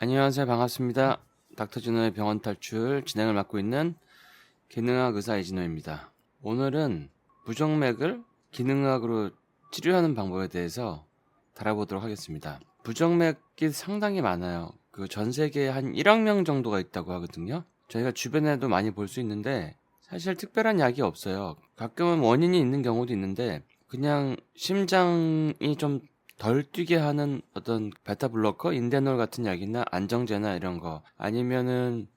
안녕하세요. 반갑습니다. 닥터진호의 병원 탈출 진행을 맡고 있는 기능학 의사 이진호입니다. 오늘은 부정맥을 기능학으로 치료하는 방법에 대해서 다뤄보도록 하겠습니다. 부정맥이 상당히 많아요. 전 세계에 한 1억 명 정도가 있다고 하거든요. 저희가 주변에도 많이 볼 수 있는데 사실 특별한 약이 없어요. 가끔은 원인이 있는 경우도 있는데 그냥 심장이 좀 덜 뛰게 하는 어떤 베타블로커, 인데놀 같은 약이나 안정제나 이런 거, 아니면은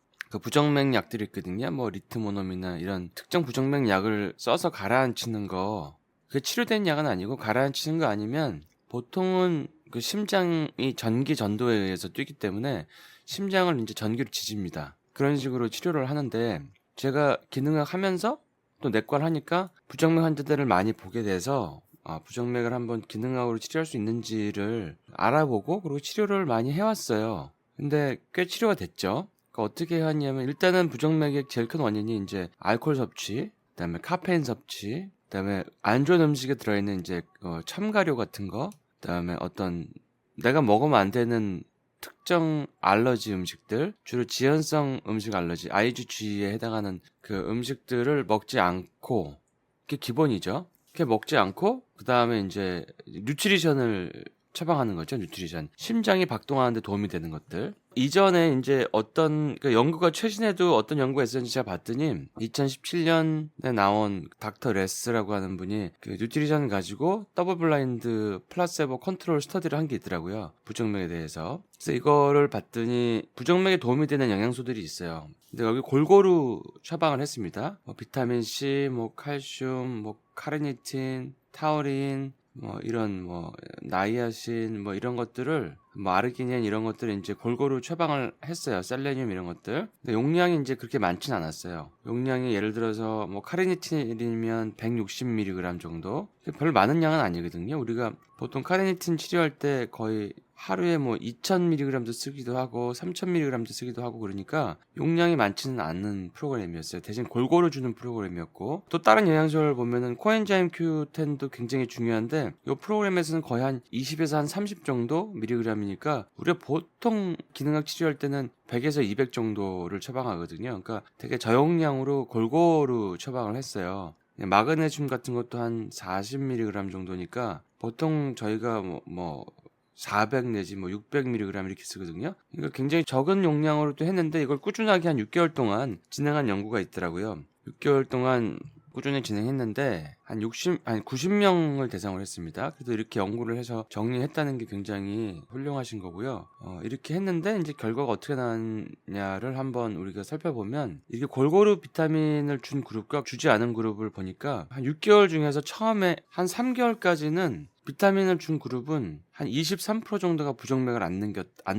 부정맥 약들이 있거든요. 뭐 리트모놈이나 이런 특정 부정맥 약을 써서 가라앉히는 거, 그게 치료된 약은 아니고 가라앉히는 거 아니면 보통은 심장이 전기 전도에 의해서 뛰기 때문에 심장을 이제 전기로 지집니다. 그런 식으로 치료를 하는데, 제가 기능학 하면서 또 내과를 하니까 부정맥 환자들을 많이 보게 돼서 부정맥을 한번 기능학으로 치료할 수 있는지를 알아보고 그리고 치료를 많이 해왔어요. 근데 꽤 치료가 됐죠. 그러니까 어떻게 하냐면 일단은 부정맥의 제일 큰 원인이 이제 알코올 섭취, 그다음에 카페인 섭취, 그다음에 안 좋은 음식에 들어있는 이제 첨가료 같은 거, 그다음에 어떤 내가 먹으면 안 되는 특정 알러지 음식들, 주로 지연성 음식 알러지, IgG에 해당하는 그 음식들을 먹지 않고, 그게 기본이죠. 그게 먹지 않고 그 다음에 이제 뉴트리션을 처방하는 거죠. 뉴트리션, 심장이 박동하는데 도움이 되는 것들. 이전에 이제 어떤 연구가 최신에도 어떤 연구가 있었는지 제가 봤더니 2017년에 나온 닥터 레스라고 하는 분이 뉴트리션 가지고 더블 블라인드 플라세보 컨트롤 스터디를 한 게 있더라고요. 부정맥에 대해서. 그래서 이거를 봤더니 부정맥에 도움이 되는 영양소들이 있어요. 근데 여기 골고루 처방을 했습니다. 비타민 C, 칼슘, 카르니틴, 타우린, 이런 나이아신, 이런 것들을, 아르기닌 이런 것들을 이제 골고루 처방을 했어요. 셀레늄 이런 것들. 근데 용량이 이제 그렇게 많진 않았어요. 용량이 예를 들어서 카르니틴이면 160mg 정도. 별 많은 양은 아니거든요. 우리가 보통 카르니틴 치료할 때 거의 하루에 2000mg도 쓰기도 하고 3000mg도 쓰기도 하고, 그러니까 용량이 많지는 않는 프로그램이었어요. 대신 골고루 주는 프로그램이었고, 또 다른 영양소를 보면은 코엔자임 Q10도 굉장히 중요한데 이 프로그램에서는 거의 한 20에서 한 30 정도 미리그램이니까 우리가 보통 기능학 치료할 때는 100에서 200 정도를 처방하거든요. 그러니까 되게 저용량으로 골고루 처방을 했어요. 마그네슘 같은 것도 한 40mg 정도니까 보통 저희가 400 내지 600mg 이렇게 쓰거든요. 그러니까 굉장히 적은 용량으로 또 했는데 이걸 꾸준하게 한 6개월 동안 진행한 연구가 있더라고요. 6개월 동안 꾸준히 진행했는데 한 90명을 대상으로 했습니다. 그래도 이렇게 연구를 해서 정리했다는 게 굉장히 훌륭하신 거고요. 이렇게 했는데 이제 결과가 어떻게 나왔냐를 한번 우리가 살펴보면, 이게 골고루 비타민을 준 그룹과 주지 않은 그룹을 보니까 한 6개월 중에서 처음에 한 3개월까지는 비타민을 준 그룹은 한 23% 정도가 부정맥을 안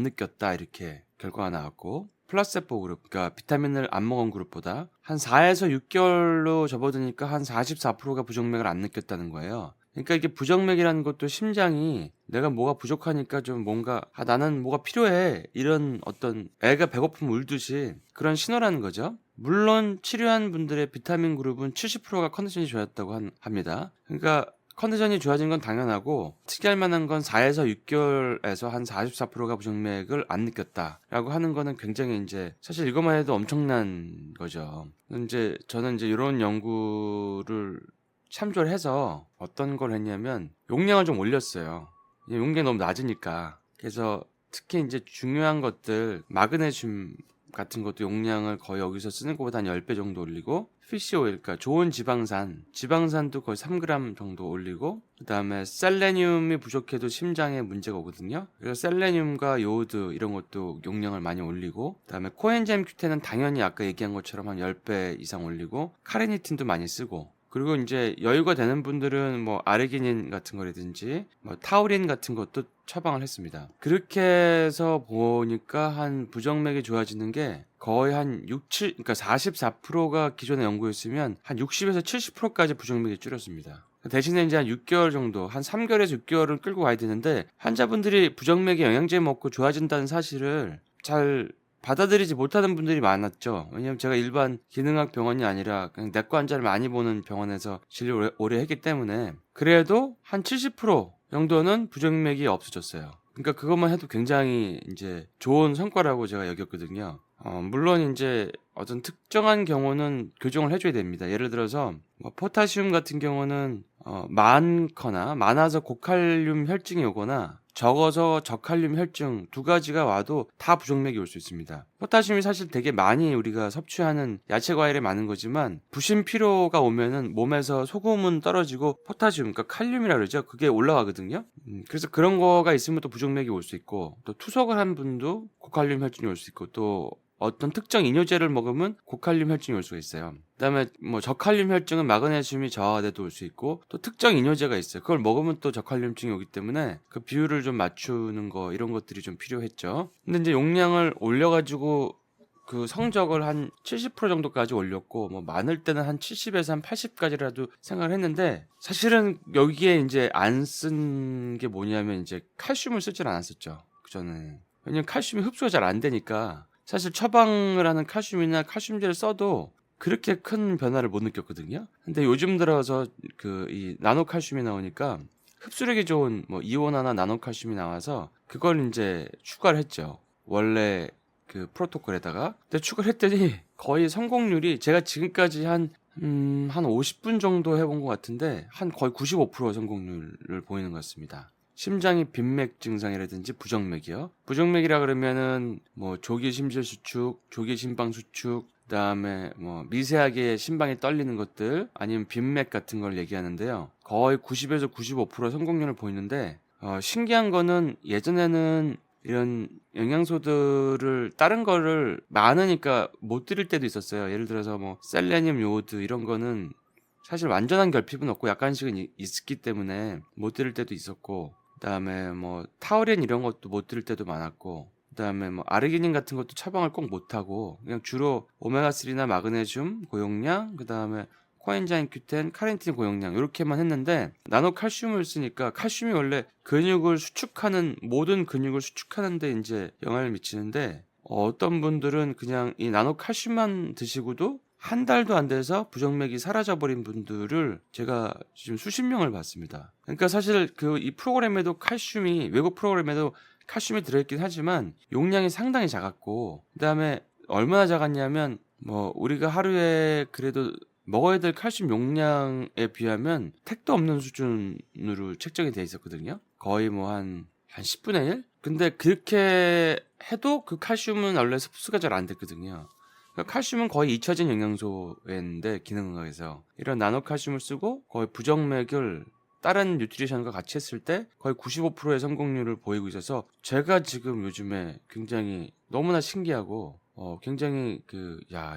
느꼈다, 이렇게 결과가 나왔고, 플라세보 그룹, 그러니까 비타민을 안 먹은 그룹보다 한 4에서 6개월로 접어드니까 한 44%가 부정맥을 안 느꼈다는 거예요. 그러니까 이게 부정맥이라는 것도 심장이 내가 뭐가 부족하니까 좀 뭔가 나는 뭐가 필요해, 이런 어떤 애가 배고프면 울듯이 그런 신호라는 거죠. 물론 치료한 분들의 비타민 그룹은 70%가 컨디션이 좋았다고 합니다. 그러니까 컨디션이 좋아진 건 당연하고, 특이할 만한 건 4에서 6개월에서 한 44%가 부정맥을 안 느꼈다라고 하는 거는 굉장히 이제 사실 이것만 해도 엄청난 거죠. 이제 저는 이제 이런 연구를 참조를 해서 어떤 걸 했냐면 용량을 좀 올렸어요. 용량이 너무 낮으니까. 그래서 특히 이제 중요한 것들, 마그네슘 같은 것도 용량을 거의 여기서 쓰는 것보다 한 10배 정도 올리고, 피쉬 오일, 그러니까 좋은 지방산도 거의 3g 정도 올리고, 그 다음에 셀레늄이 부족해도 심장에 문제가 오거든요. 그래서 셀레늄과 요오드 이런 것도 용량을 많이 올리고, 그 다음에 코엔자임 Q10은 당연히 아까 얘기한 것처럼 한 10배 이상 올리고, 카르니틴도 많이 쓰고, 그리고 이제 여유가 되는 분들은 아르기닌 같은 거라든지 타우린 같은 것도 처방을 했습니다. 그렇게 해서 보니까 한 부정맥이 좋아지는 게 거의 한 7, 그러니까 44%가 기존의 연구였으면 한 60에서 70%까지 부정맥이 줄였습니다. 대신에 이제 한 6개월 정도, 한 3개월에서 6개월은 끌고 가야 되는데, 환자분들이 부정맥이 영양제 먹고 좋아진다는 사실을 잘 받아들이지 못하는 분들이 많았죠. 왜냐면 제가 일반 기능학 병원이 아니라 그냥 내과 환자를 많이 보는 병원에서 진료를 오래 했기 때문에. 그래도 한 70% 정도는 부정맥이 없어졌어요. 그러니까 그것만 해도 굉장히 이제 좋은 성과라고 제가 여겼거든요. 물론 이제 어떤 특정한 경우는 교정을 해줘야 됩니다. 예를 들어서 뭐 포타시움 같은 경우는 많아서 고칼륨 혈증이 오거나 적어서 저칼륨 혈증 두 가지가 와도 다 부정맥이 올 수 있습니다. 포타슘이 사실 되게 많이 우리가 섭취하는 야채 과일에 많은 거지만 부신 피로가 오면은 몸에서 소금은 떨어지고 포타슘, 그러니까 칼륨이라 그러죠. 그게 올라가거든요. 그래서 그런 거가 있으면 또 부정맥이 올 수 있고, 또 투석을 한 분도 고칼륨 혈증이 올 수 있고, 또 어떤 특정 이뇨제를 먹으면 고칼륨 혈증이 올 수가 있어요. 그다음에 뭐 저칼륨 혈증은 마그네슘이 저하돼도 올 수 있고, 또 특정 이뇨제가 있어요. 그걸 먹으면 또 저칼륨증이 오기 때문에 그 비율을 좀 맞추는 거, 이런 것들이 좀 필요했죠. 근데 이제 용량을 올려가지고 그 성적을 한 70% 정도까지 올렸고, 뭐 많을 때는 한 70에서 한 80까지라도 생각을 했는데, 사실은 여기에 이제 안 쓴 게 뭐냐면 이제 칼슘을 쓰질 않았었죠. 그전에. 왜냐면 칼슘이 흡수가 잘 안 되니까 사실 처방을 하는 칼슘이나 칼슘제를 써도 그렇게 큰 변화를 못 느꼈거든요. 근데 요즘 들어서 이 나노칼슘이 나오니까 흡수력이 좋은 뭐 이온화나 나노칼슘이 나와서 그걸 이제 추가를 했죠. 원래 그 프로토콜에다가. 근데 추가를 했더니 거의 성공률이 제가 지금까지 한 50분 정도 해본 것 같은데 한 거의 95% 성공률을 보이는 것 같습니다. 심장이 빈맥 증상이라든지 부정맥이요. 부정맥이라 그러면은 뭐 조기 심실 수축, 조기 심방 수축, 그다음에 뭐 미세하게 심방이 떨리는 것들, 아니면 빈맥 같은 걸 얘기하는데요. 거의 90에서 95% 성공률을 보이는데, 신기한 거는 예전에는 이런 영양소들을 다른 거를 많으니까 못 드릴 때도 있었어요. 예를 들어서 뭐 셀레늄, 요오드 이런 거는 사실 완전한 결핍은 없고 약간씩은 있기 때문에 못 드릴 때도 있었고, 그다음에 뭐 타우린 이런 것도 못 드릴 때도 많았고, 그다음에 뭐 아르기닌 같은 것도 처방을 꼭 못 하고 그냥 주로 오메가3나 마그네슘 고용량, 그다음에 코엔자임 Q10, 카르니틴 고용량 이렇게만 했는데, 나노칼슘을 쓰니까 칼슘이 원래 모든 근육을 수축하는 데 이제 영향을 미치는데, 어떤 분들은 그냥 이 나노칼슘만 드시고도 한 달도 안 돼서 부정맥이 사라져버린 분들을 제가 지금 수십 명을 봤습니다. 그러니까 사실 이 프로그램에도 외국 프로그램에도 칼슘이 들어있긴 하지만 용량이 상당히 작았고, 그 다음에 얼마나 작았냐면 뭐 우리가 하루에 그래도 먹어야 될 칼슘 용량에 비하면 택도 없는 수준으로 책정이 돼 있었거든요. 거의 뭐 한 10분의 1? 근데 그렇게 해도 그 칼슘은 원래 흡수가 잘 안 됐거든요. 칼슘은 거의 잊혀진 영양소인데, 기능학에서 이런 나노칼슘을 쓰고 거의 부정맥을 다른 뉴트리션과 같이 했을 때 거의 95%의 성공률을 보이고 있어서, 제가 지금 요즘에 굉장히 너무나 신기하고 굉장히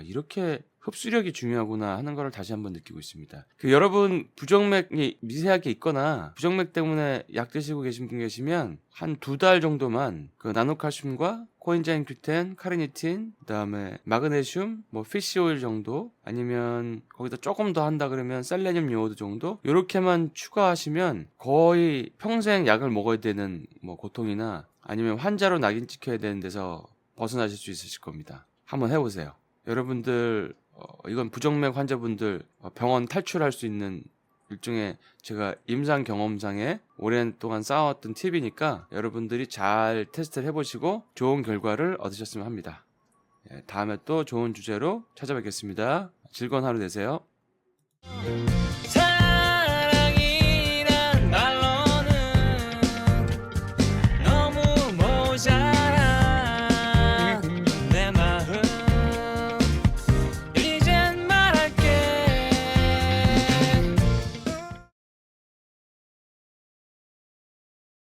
이렇게 흡수력이 중요하구나 하는 걸 다시 한번 느끼고 있습니다. 여러분 부정맥이 미세하게 있거나 부정맥 때문에 약 드시고 계신 분 계시면 한 2달 정도만 그 나노칼슘과 코엔자임 Q10, 카르니틴, 그다음에 마그네슘, 뭐 피쉬오일 정도, 아니면 거기다 조금 더 한다 그러면 셀레늄 요오드 정도, 요렇게만 추가하시면 거의 평생 약을 먹어야 되는 뭐 고통이나 아니면 환자로 낙인 찍혀야 되는 데서 벗어나실 수 있으실 겁니다. 한번 해보세요. 여러분들 이건 부정맥 환자분들 병원 탈출할 수 있는 일종의 제가 임상 경험상에 오랜 동안 쌓아왔던 팁이니까 여러분들이 잘 테스트를 해보시고 좋은 결과를 얻으셨으면 합니다. 다음에 또 좋은 주제로 찾아뵙겠습니다. 즐거운 하루 되세요.